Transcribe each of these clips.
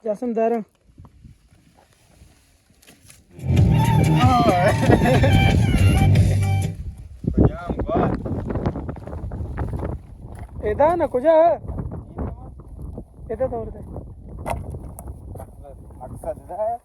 Jasım darım. Eda na kuja. Eda doğru de. Maksad da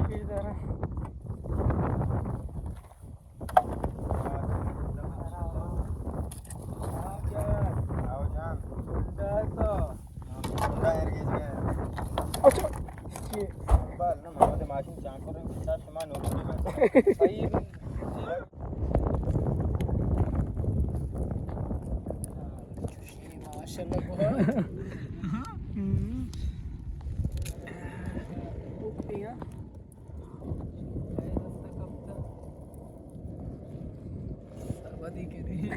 İyi darım. अच्छा ये बाल ना मामा माशिन चांग कर साथ सामान हो गया सही माशाल्लाह बहुत ओपिया सर्वादी के लिए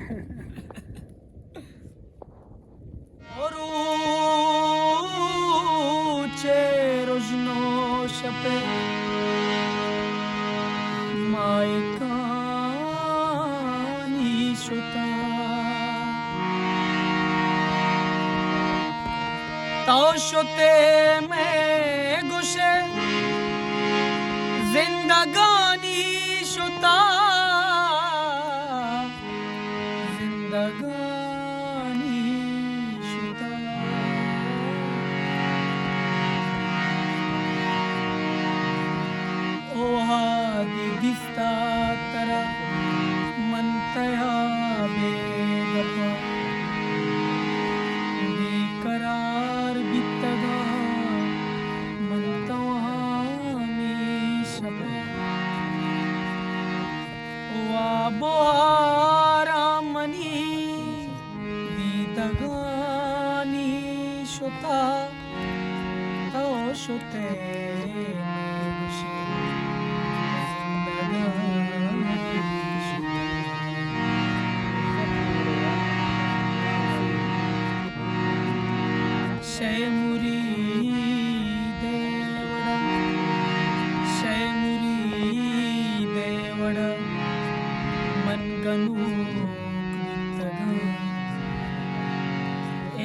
शपे मायकानी शुता तो शुते में गुशे जिंदगानी शुता जिंदगानी शुता दिसता तरा मनतया बेगपा बेकरार बितगा मनतवा में शपा वा बोहारा मनी बीतगानी शुता तो शुते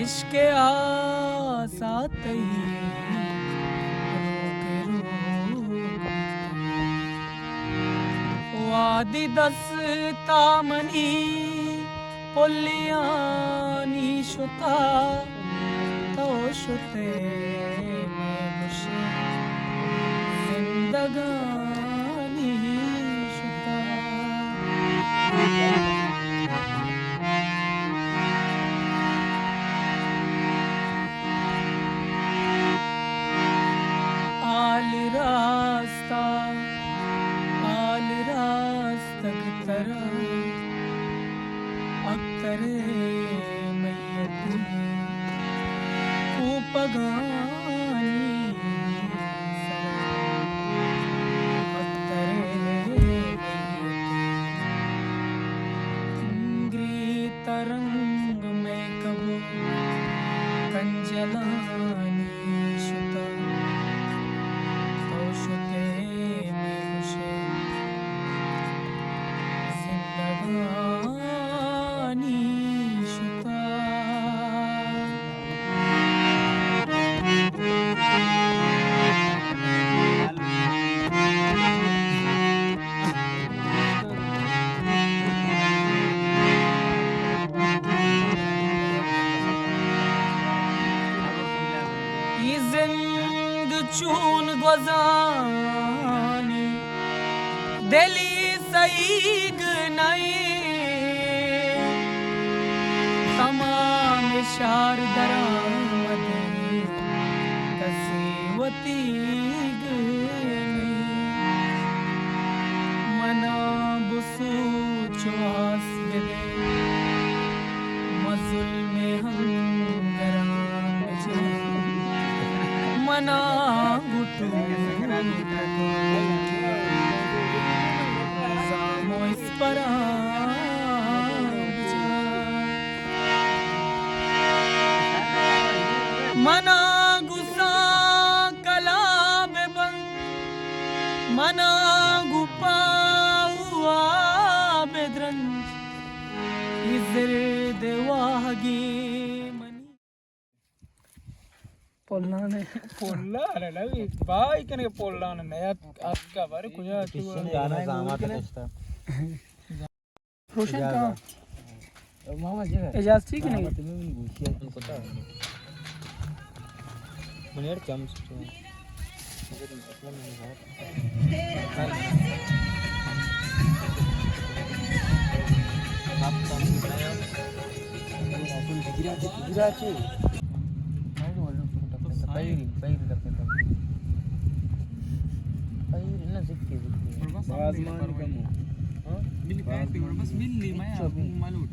इश्क़ आसात ही वादी दस्ता मनी पुलियानी शुता तो शुते में गुशे जिंदगानी शुता आल रास्तक तरा अक्तरे मैयत ऊपगानी अक्तरे मैयत तरंग में कबो कंजलानी शुता तो शुते में गुशे जिंदगानी शुता ये जिंद चून गुजानी दिली सईग नहीं तमाम शार दरामद कसीवतीग नहीं मना बुसू चुआस दे मजुल में हम मना गुटू जामो इस पर मना పొల్లానే పొల్లాలి బాగా ఇక్కడ పొల్లానన్న అక్క వరకు कुछ जाना सामान तो रोशन कहाँ मामा जी एजाज ठीक नहीं मुनेर चम्स बस मिल ली मैं मालूट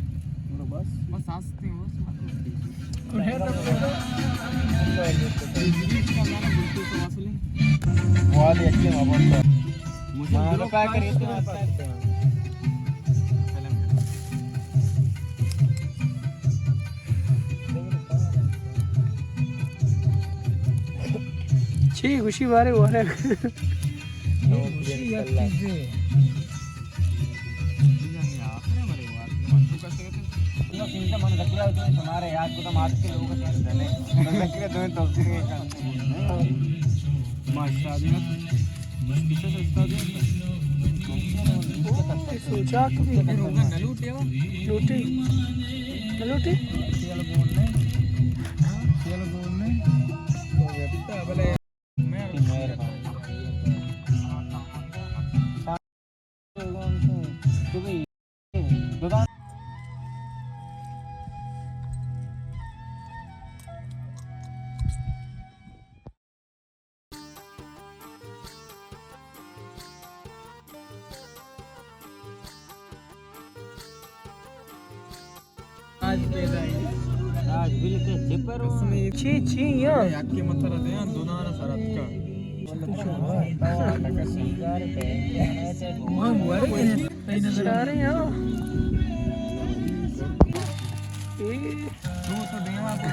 बस बस आस्ते बस बहुत अच्छे मोबाइल मुझे पैक करिए तो छी खुशी बारे हो रहा है मन रखिया हमारे याद को तो मार्च के लोगों को चले रखिए दो तफसीर के काम मास्टर आदमी किसे सस्ता दे सोचा कभी होगा न लूटे वो लूटी लूटी चलो बोलने तो व्यक्ति बोले मैं आज बिल के चिपर छी छी या याक्के मथरा दे दोनारा सरत का सारे यहाँ तू तो देवा को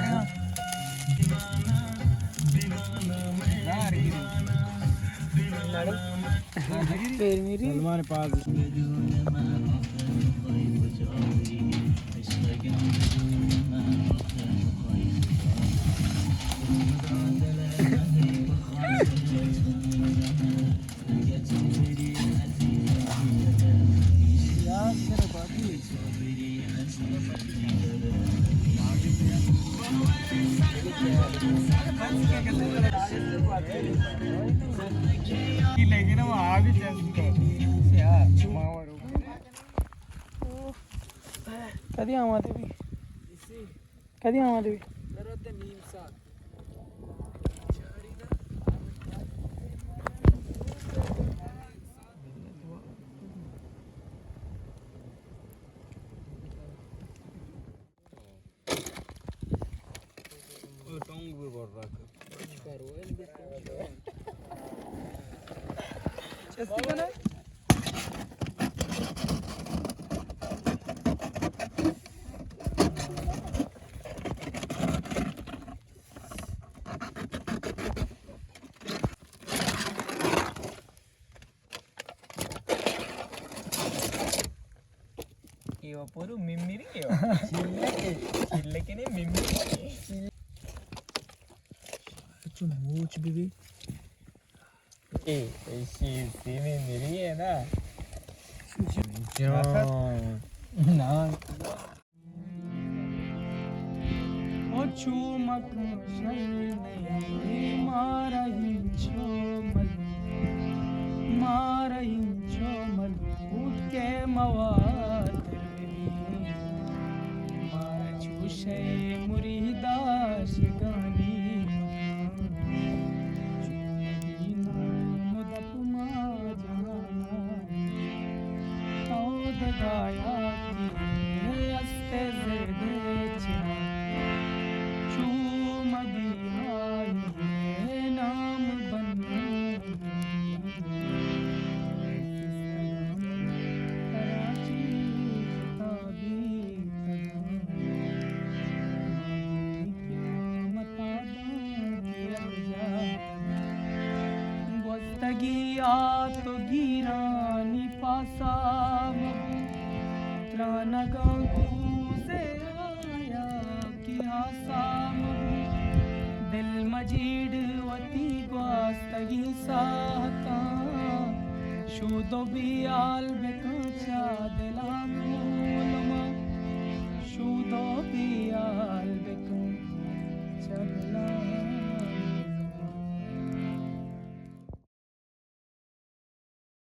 फिर मेरी सलमान पास लेकिन वो आ भी कदी आमाते भी कदी आमाते भी पोरू मिम्मिरी चिल्लके ने मिम्मिरी मूछ भी ऐसी सीमी मेरी है ना ना ओ चुमक मारही चोमल उठ के मवाद मार चूशे मुरीदाश गानी मुदप मा जाना औद गाया की अस्ते ज़ेदे नाम बन्ना कराची तो गिरानी पासा त्रानगा से आया कि आसाम दिल मजीड वती ग्वास्तगी साहता शूदो बियाल बेकाचा दिला